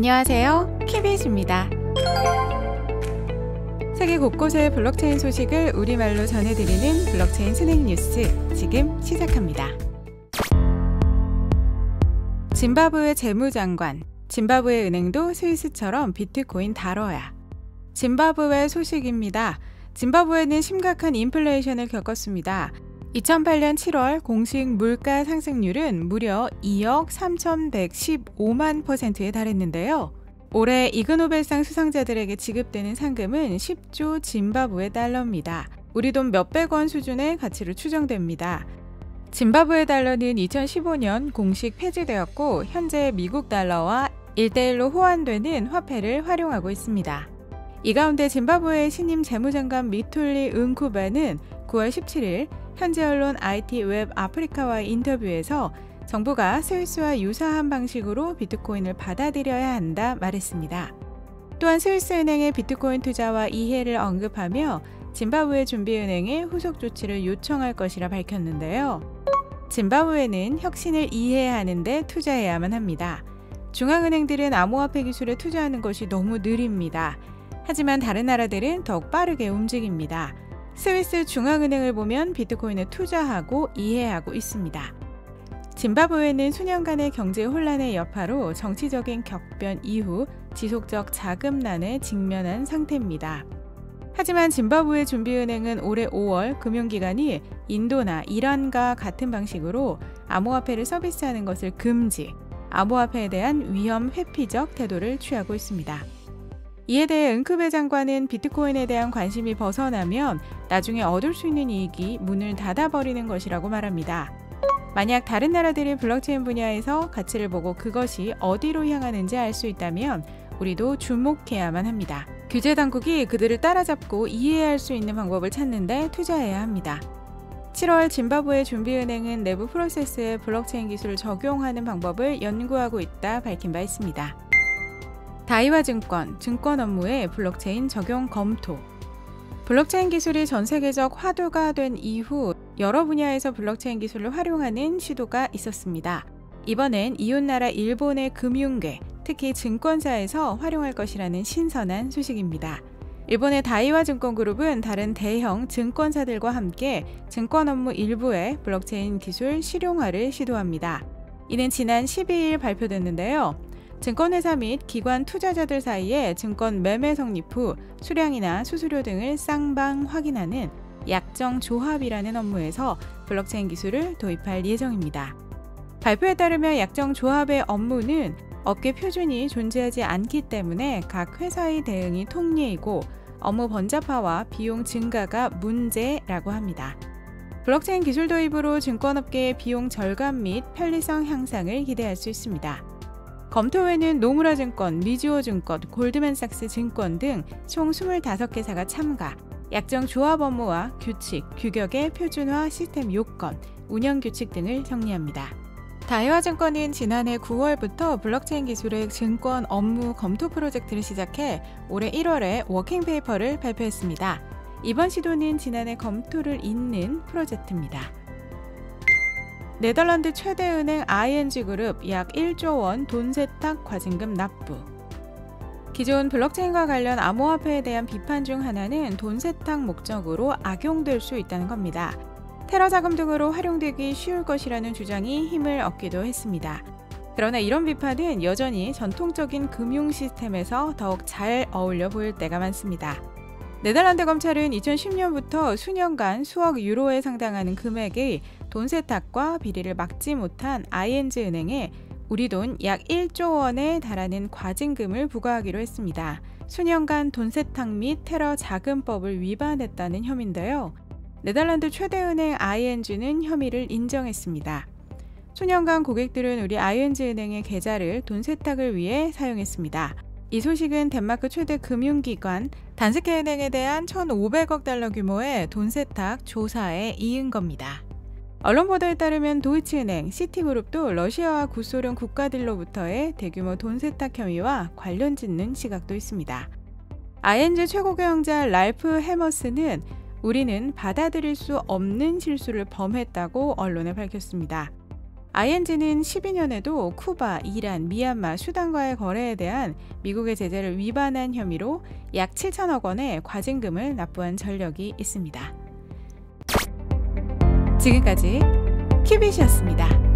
안녕하세요, 키비즈입니다. 세계 곳곳의 블록체인 소식을 우리말로 전해드리는 블록체인 스낵 뉴스, 지금 시작합니다. 짐바브웨 재무장관, 짐바브웨 은행도 스위스처럼 비트코인 다뤄야. 짐바브웨 소식입니다. 짐바브웨는 심각한 인플레이션을 겪었습니다. 2008년 7월 공식 물가 상승률은 무려 2억 3,115만 %에 달했는데요. 올해 이그노벨상 수상자들에게 지급되는 상금은 10조 짐바브웨 달러입니다. 우리 돈 몇백 원 수준의 가치로 추정됩니다. 짐바브웨 달러는 2015년 공식 폐지되었고 현재 미국 달러와 1대1로 호환되는 화폐를 활용하고 있습니다. 이 가운데 짐바브웨의 신임 재무장관 미톨리 은쿠바는 9월 17일 현지 언론 IT 웹 아프리카와의 인터뷰에서 정부가 스위스와 유사한 방식으로 비트코인을 받아들여야 한다 말했습니다. 또한 스위스은행의 비트코인 투자와 이해를 언급하며 짐바브웨 준비은행에 후속 조치를 요청할 것이라 밝혔는데요. 짐바브웨는 혁신을 이해하는 데 투자해야만 합니다. 중앙은행들은 암호화폐 기술에 투자하는 것이 너무 느립니다. 하지만 다른 나라들은 더욱 빠르게 움직입니다. 스위스 중앙은행을 보면 비트코인에 투자하고 이해하고 있습니다. 짐바브웨는 수년간의 경제 혼란의 여파로 정치적인 격변 이후 지속적 자금난에 직면한 상태입니다. 하지만 짐바브웨 준비은행은 올해 5월 금융기관이 인도나 이란과 같은 방식으로 암호화폐를 서비스하는 것을 금지, 암호화폐에 대한 위험 회피적 태도를 취하고 있습니다. 이에 대해 은쿠베 장관은 비트코인에 대한 관심이 벗어나면 나중에 얻을 수 있는 이익이 문을 닫아버리는 것이라고 말합니다. 만약 다른 나라들이 블록체인 분야에서 가치를 보고 그것이 어디로 향하는지 알 수 있다면 우리도 주목해야만 합니다. 규제 당국이 그들을 따라잡고 이해할 수 있는 방법을 찾는 데 투자해야 합니다. 7월 짐바브웨 준비은행은 내부 프로세스에 블록체인 기술을 적용하는 방법을 연구하고 있다 밝힌 바 있습니다. 다이와증권, 증권 업무에 블록체인 적용 검토. 블록체인 기술이 전 세계적 화두가 된 이후 여러 분야에서 블록체인 기술을 활용하는 시도가 있었습니다. 이번엔 이웃나라 일본의 금융계, 특히 증권사에서 활용할 것이라는 신선한 소식입니다. 일본의 다이와증권그룹은 다른 대형 증권사들과 함께 증권 업무 일부에 블록체인 기술 실용화를 시도합니다. 이는 지난 12일 발표됐는데요. 증권회사 및 기관 투자자들 사이에 증권 매매 성립 후 수량이나 수수료 등을 쌍방 확인하는 약정 조합이라는 업무에서 블록체인 기술을 도입할 예정입니다. 발표에 따르면 약정 조합의 업무는 업계 표준이 존재하지 않기 때문에 각 회사의 대응이 통례이고 업무 번잡화와 비용 증가가 문제라고 합니다. 블록체인 기술 도입으로 증권업계의 비용 절감 및 편리성 향상을 기대할 수 있습니다. 검토회는 노무라증권, 미즈호증권, 골드만삭스 증권 등 총 25개사가 참가, 약정 조합 업무와 규칙, 규격의 표준화 시스템 요건, 운영 규칙 등을 정리합니다. 다이와증권은 지난해 9월부터 블록체인 기술의 증권 업무 검토 프로젝트를 시작해 올해 1월에 워킹페이퍼를 발표했습니다. 이번 시도는 지난해 검토를 잇는 프로젝트입니다. 네덜란드 최대 은행 ING그룹 약 1조 원 돈 세탁 과징금 납부. 기존 블록체인과 관련 암호화폐에 대한 비판 중 하나는 돈 세탁 목적으로 악용될 수 있다는 겁니다. 테러 자금 등으로 활용되기 쉬울 것이라는 주장이 힘을 얻기도 했습니다. 그러나 이런 비판은 여전히 전통적인 금융 시스템에서 더욱 잘 어울려 보일 때가 많습니다. 네덜란드 검찰은 2010년부터 수년간 수억 유로에 상당하는 금액의 돈 세탁과 비리를 막지 못한 ING 은행에 우리 돈 약 1조 원에 달하는 과징금을 부과하기로 했습니다. 수년간 돈 세탁 및 테러 자금법을 위반했다는 혐의인데요. 네덜란드 최대 은행 ING는 혐의를 인정했습니다. 수년간 고객들은 우리 ING 은행의 계좌를 돈 세탁을 위해 사용했습니다. 이 소식은 덴마크 최대 금융기관 단스케 은행에 대한 1,500억 달러 규모의 돈 세탁 조사에 이은 겁니다. 언론 보도에 따르면 도이치은행, 시티그룹도 러시아와 구소련 국가들로부터의 대규모 돈 세탁 혐의와 관련 짓는 시각도 있습니다. ING 최고 경영자 랄프 해머스는 우리는 받아들일 수 없는 실수를 범했다고 언론에 밝혔습니다. ING는 12년에도 쿠바, 이란, 미얀마, 수단과의 거래에 대한 미국의 제재를 위반한 혐의로 약 7천억 원의 과징금을 납부한 전력이 있습니다. 지금까지 큐빗이었습니다.